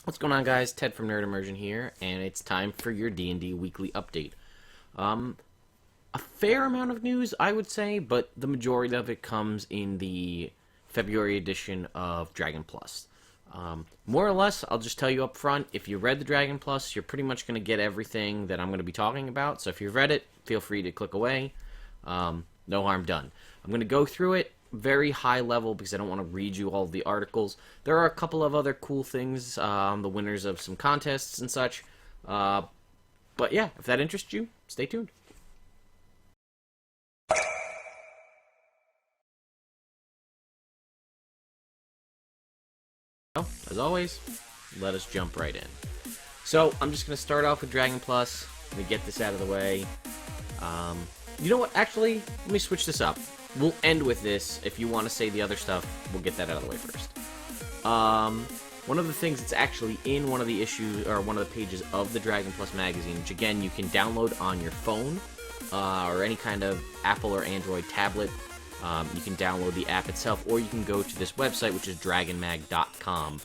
What's going on, guys? Ted from Immersion here, and it's time for your D&D Weekly Update. Um, a fair amount of news, I would say, but the majority of it comes in the February edition of Dragon Plus. More or less, I'll just tell you up front, if you read the Dragon Plus, you're pretty much going to get everything that I'm going to be talking about, so if you've read it, feel free to click away. No harm done. I'm going to go through it very high level because I don't want to read you all of the articles. There are a couple of other cool things, the winners of some contests and such. But yeah, if that interests you, stay tuned. Well, as always, let us jump right in. So I'm just going to start off with Dragon Plus. Let me get this out of the way. You know what? Actually, let me switch this up. We'll end with this. If you want to say the other stuff, we'll get that out of the way first. One of the things that's actually in one of the issues, or one of the pages of the Dragon Plus magazine, which again, you can download on your phone, or any kind of Apple or Android tablet. You can download the app itself, or you can go to this website, which is dragonmag.com,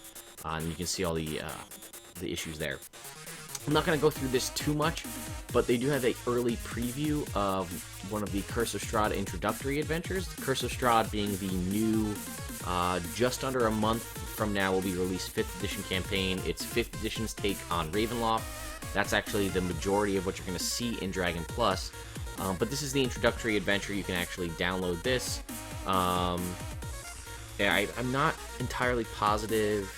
and you can see all the issues there. I'm not going to go through this too much, but they do have an early preview of one of the Curse of Strahd introductory adventures. The Curse of Strahd being the new, just under a month from now will be released 5th edition campaign. It's 5th edition's take on Ravenloft. That's actually the majority of what you're going to see in Dragon Plus. But this is the introductory adventure. You can actually download this. Yeah, I'm not entirely positive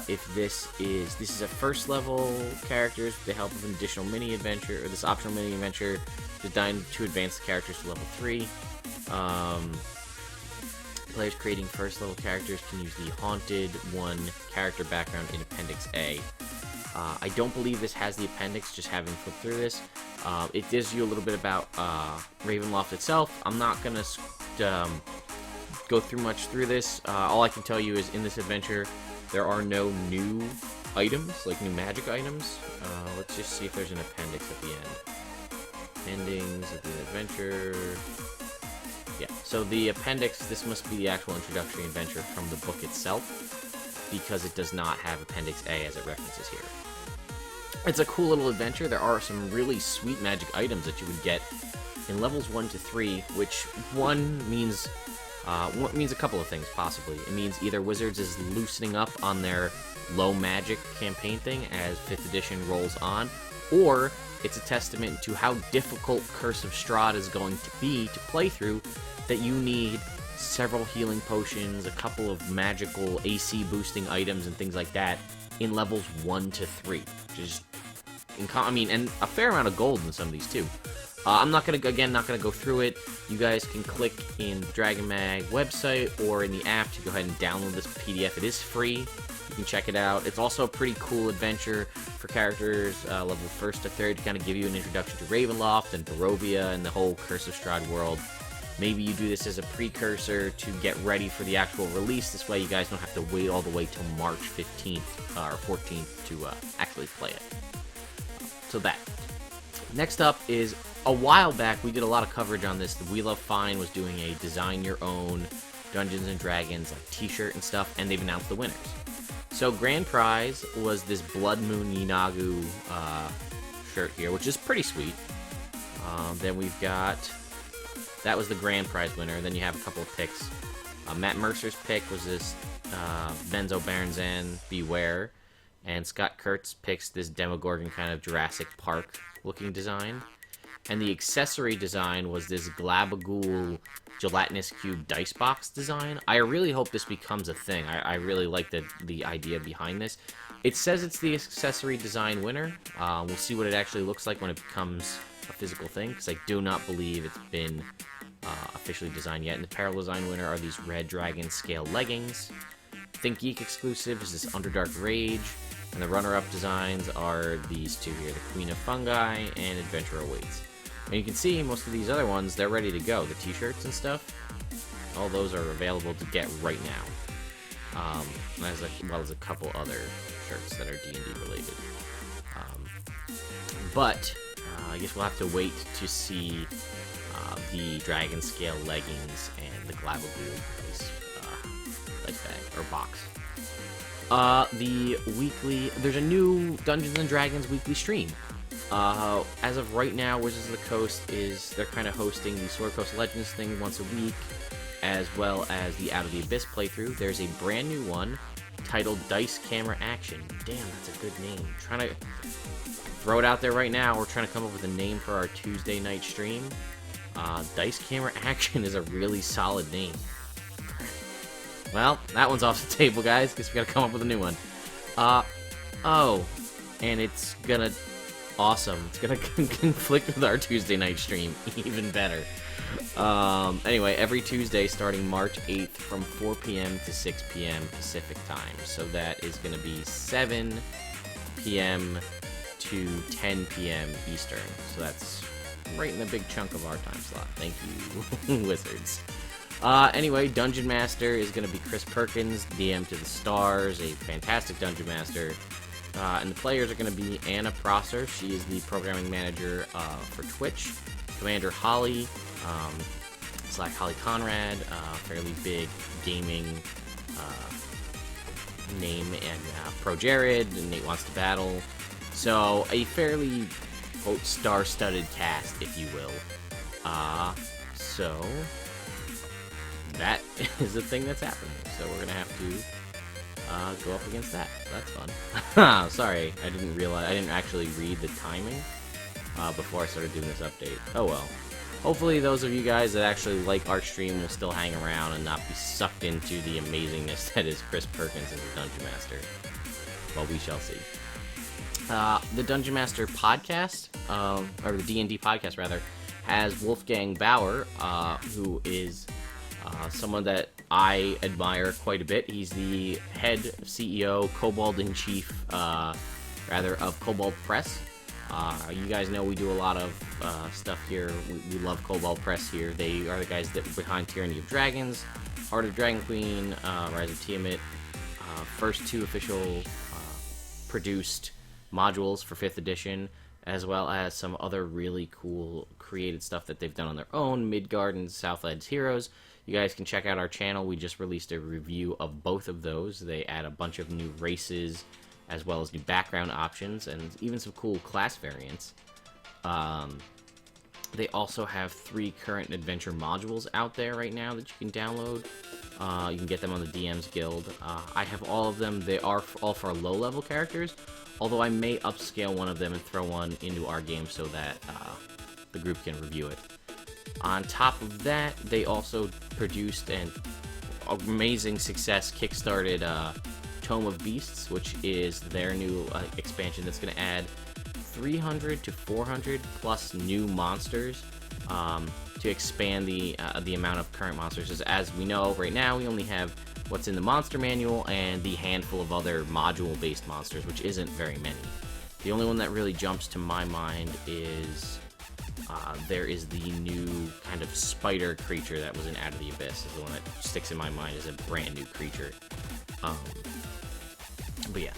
if this is a first level characters with the help of an additional mini adventure, or this optional mini adventure designed to advance the characters to level 3. Players creating first level characters can use the Haunted 1 character background in Appendix A. I don't believe this has the appendix, just having flipped through this. It gives you a little bit about Ravenloft itself. I'm not going to go through much through this. All I can tell you is in this adventure, there are no new items, like new magic items. Let's just see if there's an appendix at the end. Endings of the adventure. Yeah, so the appendix, this must be the actual introductory adventure from the book itself, because it does not have Appendix A as it references here. It's a cool little adventure. There are some really sweet magic items that you would get in levels 1 to 3, which means a couple of things, possibly. It means either Wizards is loosening up on their low magic campaign thing as 5th edition rolls on, or it's a testament to how difficult Curse of Strahd is going to be to play through, that you need several healing potions, a couple of magical AC boosting items, and things like that in levels 1 to 3. Which is, and a fair amount of gold in some of these too. I'm not gonna go through it. You guys can click in the Dragon Mag website or in the app to go ahead and download this PDF. It is free. You can check it out. It's also a pretty cool adventure for characters level 1st to 3rd to kind of give you an introduction to Ravenloft and Barovia and the whole Curse of Strahd world. Maybe you do this as a precursor to get ready for the actual release. This way you guys don't have to wait all the way till March 15th or 14th to actually play it. So that. Next up is, a while back we did a lot of coverage on this. The We Love Fine was doing a design your own Dungeons and Dragons like t-shirt and stuff, and they've announced the winners. So grand prize was this Blood Moon Yinagu shirt here, which is pretty sweet. Then we've got, that was the grand prize winner. Then you have a couple of picks. Matt Mercer's pick was this Benzo Baranzan Beware, and Scott Kurtz picks this Demogorgon kind of Jurassic Park looking design. And the accessory design was this Glabagool gelatinous cube dice box design. I really hope this becomes a thing. I really like the idea behind this. It says it's the accessory design winner. We'll see what it actually looks like when it becomes a physical thing, because I do not believe it's been officially designed yet. And the apparel design winner are these Red Dragon scale leggings. Think Geek exclusive is this Underdark Rage. And the runner-up designs are these two here, the Queen of Fungi and Adventure Awaits. And you can see most of these other ones, they're ready to go. The t-shirts and stuff, all those are available to get right now. As well as a couple other shirts that are D&D related. But I guess we'll have to wait to see the Dragon Scale leggings and the Glabagool dice bag, or box. There's a new Dungeons and Dragons weekly stream. As of right now, Wizards of the Coast they're kind of hosting the Sword Coast Legends thing once a week, as well as the Out of the Abyss playthrough. There's a brand new one titled Dice Camera Action. Damn, that's a good name. Trying to throw it out there right now. We're trying to come up with a name for our Tuesday night stream. Dice Camera Action is a really solid name. Well, that one's off the table, guys. Guess we gotta come up with a new one. And it's gonna... Awesome. It's gonna conflict with our Tuesday night stream. Even better. Anyway, every Tuesday starting March 8th from 4 p.m. to 6 p.m. Pacific time. So that is gonna be 7 p.m. to 10 p.m. Eastern. So that's right in the big chunk of our time slot. Thank you, Wizards. Anyway, Dungeon Master is going to be Chris Perkins, DM to the stars, a fantastic Dungeon Master. And the players are going to be Anna Prosser. She is the programming manager for Twitch. Commander Holly, / Holly Conrad, fairly big gaming name, and Pro Jared, and Nate Wants to Battle. So, a fairly, quote, star-studded cast, if you will. So... that is the thing that's happening, so we're gonna have to go up against that. So that's fun. Sorry, I didn't actually read the timing before I started doing this update. Oh well. Hopefully those of you guys that actually like our stream will still hang around and not be sucked into the amazingness that is Chris Perkins as a Dungeon Master. Well, we shall see. The Dungeon Master podcast, or the D&D podcast rather, has Wolfgang Baur, who is... someone that I admire quite a bit. He's the head CEO, Kobold-in-Chief, of Kobold Press. You guys know we do a lot of stuff here. We love Kobold Press here. They are the guys that were behind Tyranny of Dragons, Heart of Dragon Queen, Rise of Tiamat, first 2 official produced modules for 5th edition, as well as some other really cool created stuff that they've done on their own, Midgard and Southlands Heroes. You guys can check out our channel. We just released a review of both of those. They add a bunch of new races, as well as new background options, and even some cool class variants. They also have 3 current adventure modules out there right now that you can download. You can get them on the DM's Guild. I have all of them. They are all for low-level characters, although I may upscale one of them and throw one into our game so that the group can review it. On top of that, they also produced an amazing success kickstarted Tome of Beasts, which is their new expansion that's going to add 300 to 400 plus new monsters to expand the amount of current monsters. As we know, right now we only have what's in the monster manual and the handful of other module-based monsters, which isn't very many. The only one that really jumps to my mind is... there is the new kind of spider creature that was in Out of the Abyss. Is the one that sticks in my mind as a brand new creature. But yeah.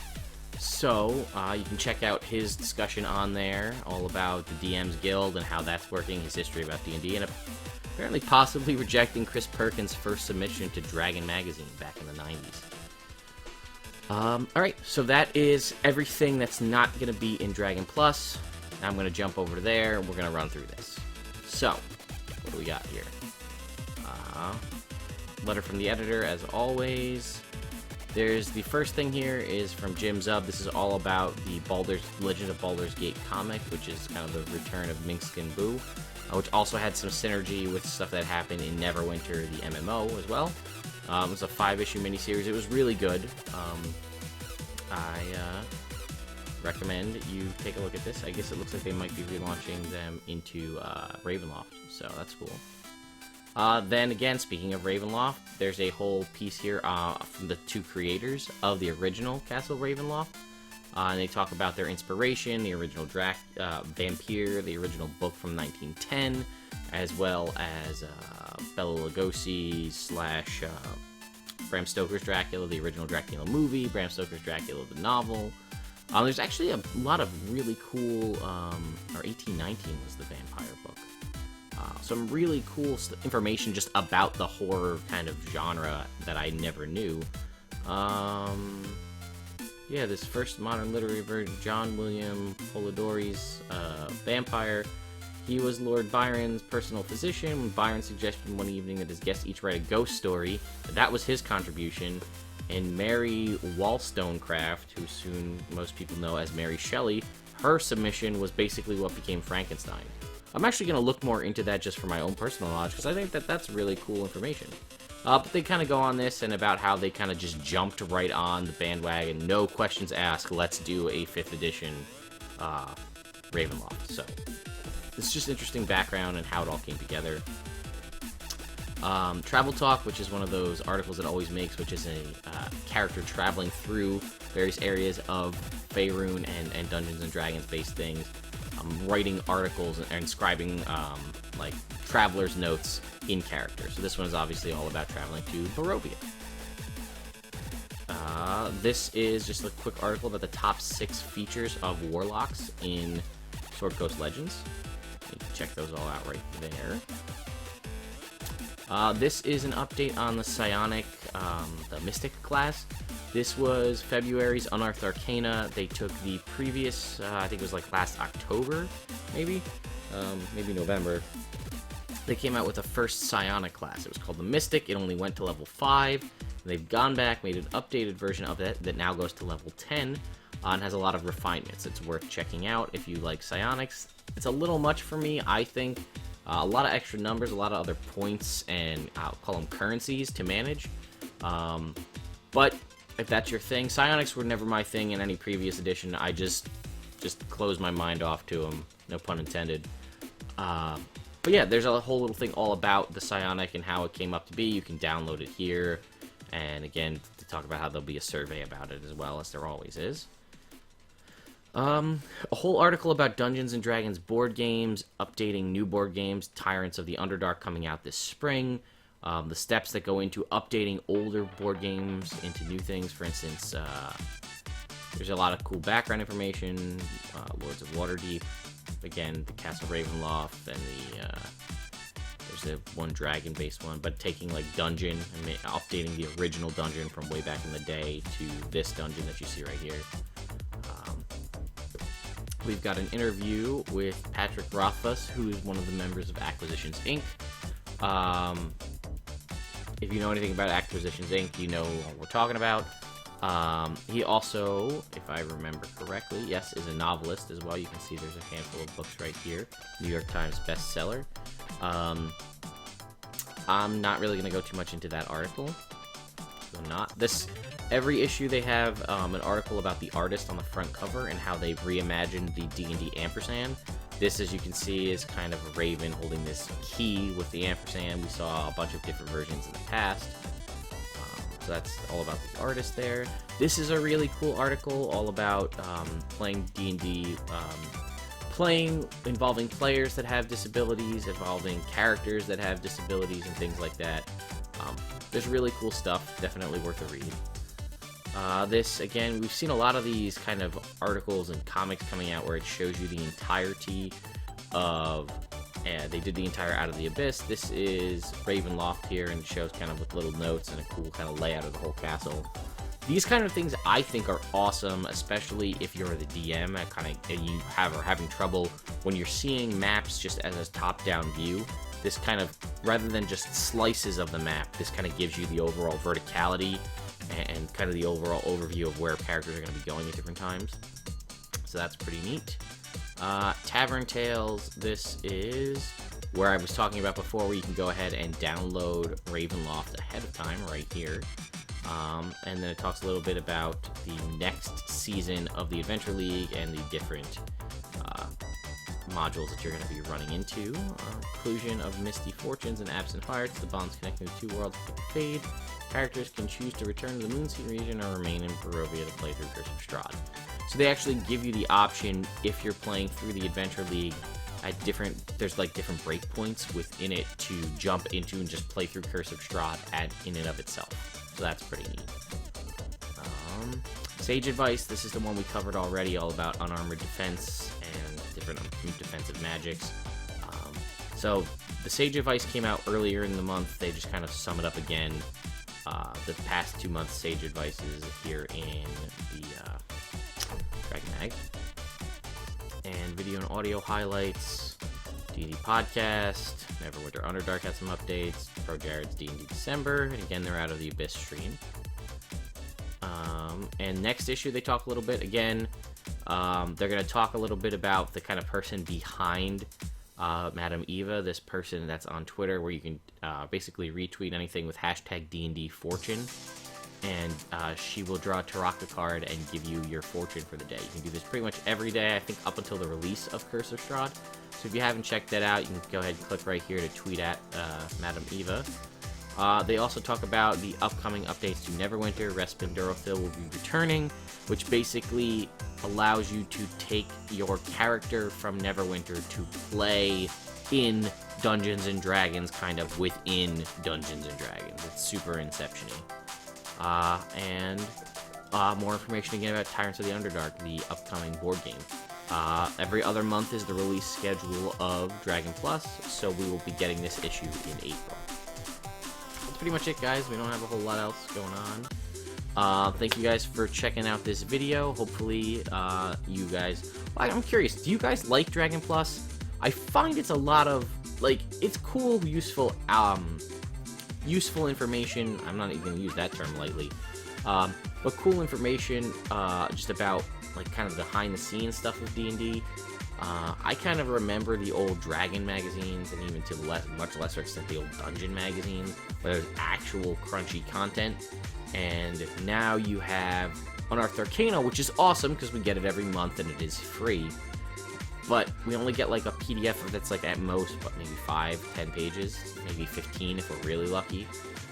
So, you can check out his discussion on there, all about the DM's Guild and how that's working, his history about D&D, and apparently possibly rejecting Chris Perkins' first submission to Dragon Magazine back in the 90s. Alright, so that is everything that's not going to be in Dragon Plus. Now I'm going to jump over to there, and we're going to run through this. So, what do we got here? Letter from the editor, as always. There's the first thing here is from Jim Zub. This is all about the Legend of Baldur's Gate comic, which is kind of the return of Minkskin Boo, which also had some synergy with stuff that happened in Neverwinter, the MMO, as well. It was a 5-issue miniseries. It was really good. I recommend you take a look at this. I guess it looks like they might be relaunching them into Ravenloft, so that's cool. Then again, speaking of Ravenloft, there's a whole piece here from the 2 creators of the original Castle Ravenloft. And they talk about their inspiration, the original Vampire, the original book from 1910, as well as Bela Lugosi / Bram Stoker's Dracula, the original Dracula movie, Bram Stoker's Dracula, the novel. There's actually a lot of really cool, or 1819 was the vampire book. Some really cool information just about the horror kind of genre that I never knew. yeah, this first modern literary version, John William Polidori's vampire. He was Lord Byron's personal physician when Byron suggested one evening that his guests each write a ghost story. That was his contribution. And Mary Wollstonecraft, who soon most people know as Mary Shelley, her submission was basically what became Frankenstein. I'm actually going to look more into that just for my own personal knowledge, because I think that that's really cool information. But they kind of go on this and about how they kind of just jumped right on the bandwagon, no questions asked, let's do a 5th edition Ravenloft. So it's just interesting background and how it all came together. Travel Talk, which is one of those articles that always makes, which is a character traveling through various areas of Faerun and Dungeons and Dragons based things, writing articles and scribing like traveler's notes in character. So this one is obviously all about traveling to Barovia. This is just a quick article about the top 6 features of warlocks in Sword Coast Legends. You can check those all out right there. This is an update on the Psionic, the Mystic class. This was February's Unearthed Arcana. They took the previous, I think it was like last October, maybe November. They came out with the first Psionic class. It was called the Mystic. It only went to level 5. They've gone back, made an updated version of it that now goes to level 10 and has a lot of refinements. It's worth checking out if you like Psionics. It's a little much for me, I think. A lot of extra numbers, a lot of other points, and I'll call them currencies to manage. But if that's your thing, Psionics were never my thing in any previous edition. I just closed my mind off to them, no pun intended. But yeah, there's a whole little thing all about the Psionic and how it came up to be. You can download it here, and again, to talk about how there'll be a survey about it as well, as there always is. A whole article about Dungeons and Dragons board games, updating new board games, Tyrants of the Underdark coming out this spring, the steps that go into updating older board games into new things. For instance, there's a lot of cool background information, Lords of Waterdeep, again, the Castle Ravenloft, and there's the one dragon-based one, but taking like dungeon and updating the original dungeon from way back in the day to this dungeon that you see right here. We've got an interview with Patrick Rothfuss, who is one of the members of Acquisitions Inc. If you know anything about Acquisitions Inc., you know what we're talking about. He also, if I remember correctly, yes, is a novelist as well. You can see there's a handful of books right here. New York Times bestseller. I'm not really going to go too much into that article. So not. Every issue they have an article about the artist on the front cover and how they've reimagined the D&D ampersand. This, as you can see, is kind of a raven holding this key with the ampersand. We saw a bunch of different versions in the past. So that's all about the artist there. This is a really cool article all about playing D&D, involving players that have disabilities, involving characters that have disabilities and things like that. There's really cool stuff, definitely worth a read. This, again, we've seen a lot of these kind of articles and comics coming out where it shows you the entirety of, they did the entire Out of the Abyss. This is Ravenloft here, and it shows kind of with little notes and a cool kind of layout of the whole castle. These kind of things I think are awesome, especially if you're the DM and you are having trouble when you're seeing maps just as a top-down view. This kind of, rather than just slices of the map, this kind of gives you the overall verticality and kind of the overall overview of where characters are going to be going at different times. So that's pretty neat. Tavern Tales, this is where I was talking about before, where you can go ahead and download Ravenloft ahead of time right here. And then it talks a little bit about the next season of the Adventure League and the different modules that you're going to be running into. Inclusion of Misty Fortunes and Absent Hearts, the bonds connecting the two worlds fade. Characters can choose to return to the Moonseed region or remain in Barovia to play through Curse of Strahd. So they actually give you the option, if you're playing through the Adventure League, at there's like different breakpoints within it to jump into and just play through Curse of Strahd in and of itself. So that's pretty neat. Sage Advice, this is the one we covered already, all about unarmored defense and different defensive magics. So the Sage Advice came out earlier in the month. They just kind of sum it up again. the past 2 months' sage advices here in the Dragon Mag. And video and audio highlights, D&D podcast, Neverwinter Underdark has some updates, Pro Jared's D&D December, and again, they're out of the Abyss stream. And next issue, they talk a little bit, again, they're going to talk a little bit about the kind of person behind Madam Eva, this person that's on Twitter, where you can basically retweet anything with hashtag D&D Fortune, and she will draw a Taraka card and give you your fortune for the day. You can do this pretty much every day, I think up until the release of Curse of Strahd. So if you haven't checked that out, you can go ahead and click right here to tweet at Madam Eva. They also talk about the upcoming updates to Neverwinter. Respin Durothil will be returning, which basically allows you to take your character from Neverwinter to play in Dungeons and Dragons, kind of within Dungeons and Dragons. It's super Inception-y. And more information again about Tyrants of the Underdark, the upcoming board game. Every other month is the release schedule of Dragon Plus, so we will be getting this issue in April. That's pretty much it, guys. We don't have a whole lot else going on. Thank you guys for checking out this video. Hopefully, you guys... I'm curious, do you guys like Dragon Plus? I find it's a lot of, like, it's cool, useful information. I'm not even going to use that term lightly. But cool information just about, like, kind of behind-the-scenes stuff with D&D. I kind of remember the old Dragon magazines, and even to much lesser extent the old Dungeon magazines, where there's actual crunchy content. And now you have Unearthed Arcana, which is awesome because we get it every month and it is free. But we only get like a PDF that's like at most, what, maybe 5-10 pages, maybe 15 if we're really lucky.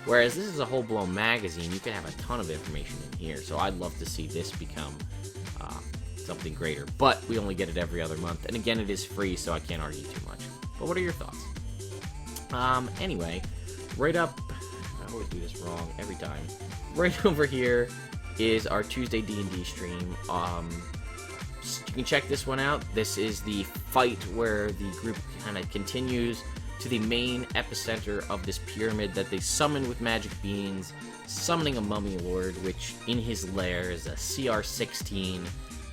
Whereas this is a whole-blown magazine, you can have a ton of information in here. So I'd love to see this become something greater. But we only get it every other month. And again, it is free, so I can't argue too much. But what are your thoughts? Anyway, right up... I always do this wrong every time. Right over here is our Tuesday D&D stream. You can check this one out. This is the fight where the group kind of continues to the main epicenter of this pyramid that they summon with magic beans, summoning a mummy lord, which in his lair is a CR16.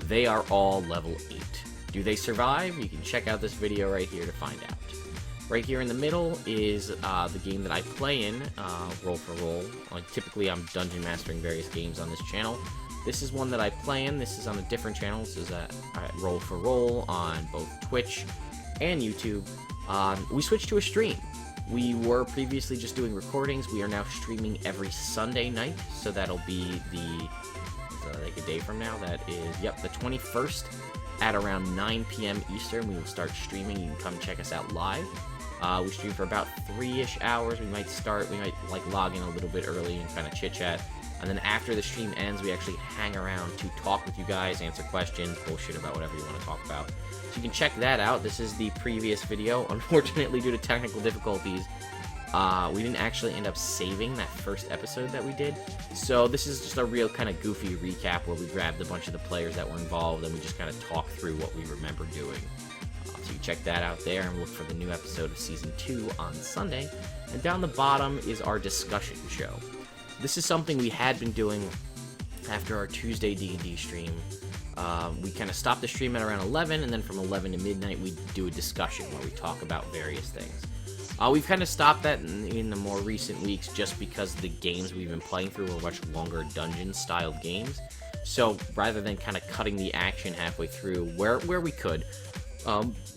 They are all level 8. Do they survive? You can check out this video right here to find out. Right here in the middle is the game that I play in, Roll for Roll. Typically, I'm dungeon mastering various games on this channel. This is one that I play in. This is on a different channel. This is at Roll for Roll on both Twitch and YouTube. We switched to a stream. We were previously just doing recordings. We are now streaming every Sunday night, so that'll be like a day from now. That is, yep, the 21st at around 9 p.m. Eastern. We will start streaming. You can come check us out live. We stream for about 3-ish hours. We might like log in a little bit early and kind of chit-chat. And then after the stream ends, we actually hang around to talk with you guys, answer questions, bullshit about whatever you want to talk about. So you can check that out. This is the previous video. Unfortunately, due to technical difficulties, we didn't actually end up saving that first episode that we did. So this is just a real kind of goofy recap where we grabbed a bunch of the players that were involved and we just kind of talk through what we remember doing. So you check that out there and look for the new episode of Season 2 on Sunday. And down the bottom is our discussion show. This is something we had been doing after our Tuesday D&D stream. We kind of stopped the stream at around 11, and then from 11 to midnight we do a discussion where we talk about various things. We've kind of stopped that in the more recent weeks just because the games we've been playing through were much longer dungeon-styled games. So rather than kind of cutting the action halfway through where we could,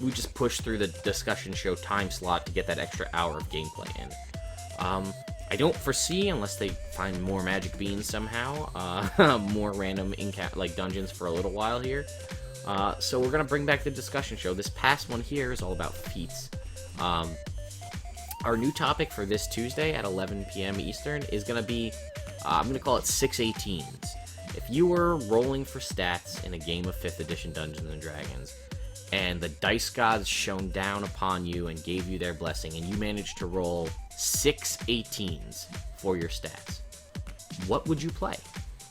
we just pushed through the discussion show time slot to get that extra hour of gameplay in. I don't foresee, unless they find more magic beans somehow, more random dungeons for a little while here. So we're going to bring back the discussion show. This past one here is all about feats. Our new topic for this Tuesday at 11 p.m. Eastern is going to be, I'm going to call it 618s. If you were rolling for stats in a game of 5th edition Dungeons & Dragons, and the dice gods shone down upon you and gave you their blessing, and you managed to roll 6 18s for your stats, what would you play?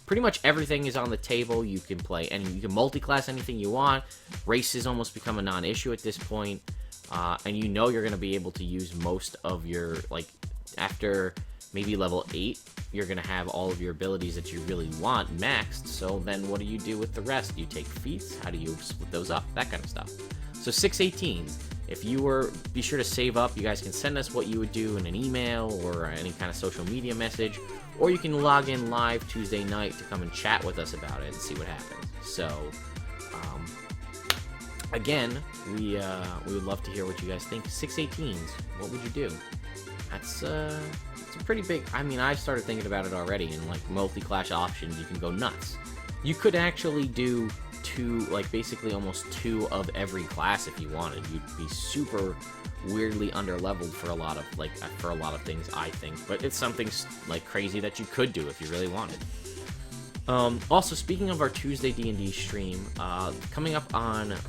Pretty much everything is on the table. You can play, and you can multi-class anything you want. Race has almost become a non-issue at this point, and you know you're going to be able to use most of your, like, after maybe level 8, you're going to have all of your abilities that you really want maxed. So then what do you do with the rest? Do you take feats? How do you split those up? That kind of stuff. So 618s. If you were, be sure to save up. You guys can send us what you would do in an email or any kind of social media message, or you can log in live Tuesday night to come and chat with us about it and see what happens. So, again, we would love to hear what you guys think. 618s, what would you do? That's it's a pretty big. I mean, I've started thinking about it already, and like multi-class options, you can go nuts. You could actually do basically almost 2 of every class if you wanted. You'd be super weirdly underleveled for a lot of things, I think, but it's something like crazy that you could do if you really wanted. Also, speaking of our Tuesday D&D stream, coming up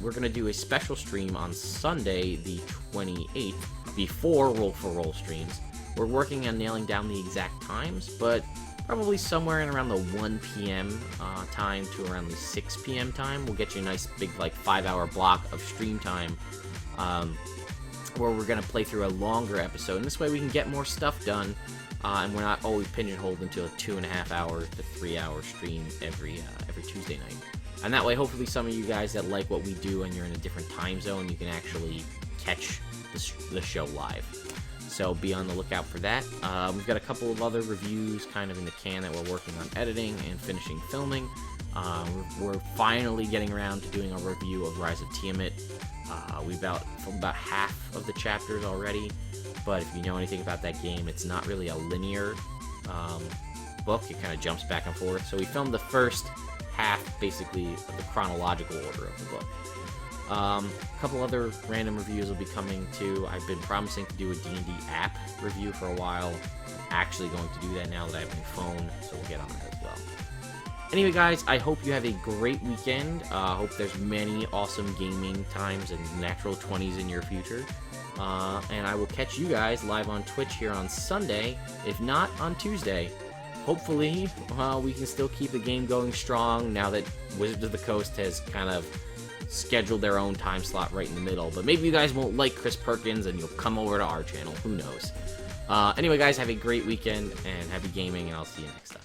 we're going to do a special stream on Sunday the 28th before Roll for Roll streams. We're working on nailing down the exact times, but probably somewhere in around the 1 p.m. Time to around the 6 p.m. time. We'll get you a nice big 5-hour block of stream time where we're going to play through a longer episode. And this way we can get more stuff done, and we're not always pigeonholed into a 2.5 hour to 3 hour stream every Tuesday night. And that way, hopefully some of you guys that like what we do and you're in a different time zone, you can actually catch the show live. So be on the lookout for that. We've got a couple of other reviews kind of in the can that we're working on editing and finishing filming. We're finally getting around to doing a review of Rise of Tiamat. We've about half of the chapters already, but if you know anything about that game, it's not really a linear book. It kind of jumps back and forth. So we filmed the first half, basically, of the chronological order of the book. A couple other random reviews will be coming too. I've been promising to do a D&D app review for a while. I'm actually going to do that now that I have my phone, so we'll get on it as well. Anyway, guys, I hope you have a great weekend. I hope there's many awesome gaming times and natural 20s in your future. And I will catch you guys live on Twitch here on Sunday, if not on Tuesday. Hopefully, we can still keep the game going strong now that Wizards of the Coast has kind of scheduled their own time slot right in the middle. But maybe you guys won't like Chris Perkins and you'll come over to our channel. Who knows? Anyway, guys, have a great weekend and happy gaming, and I'll see you next time.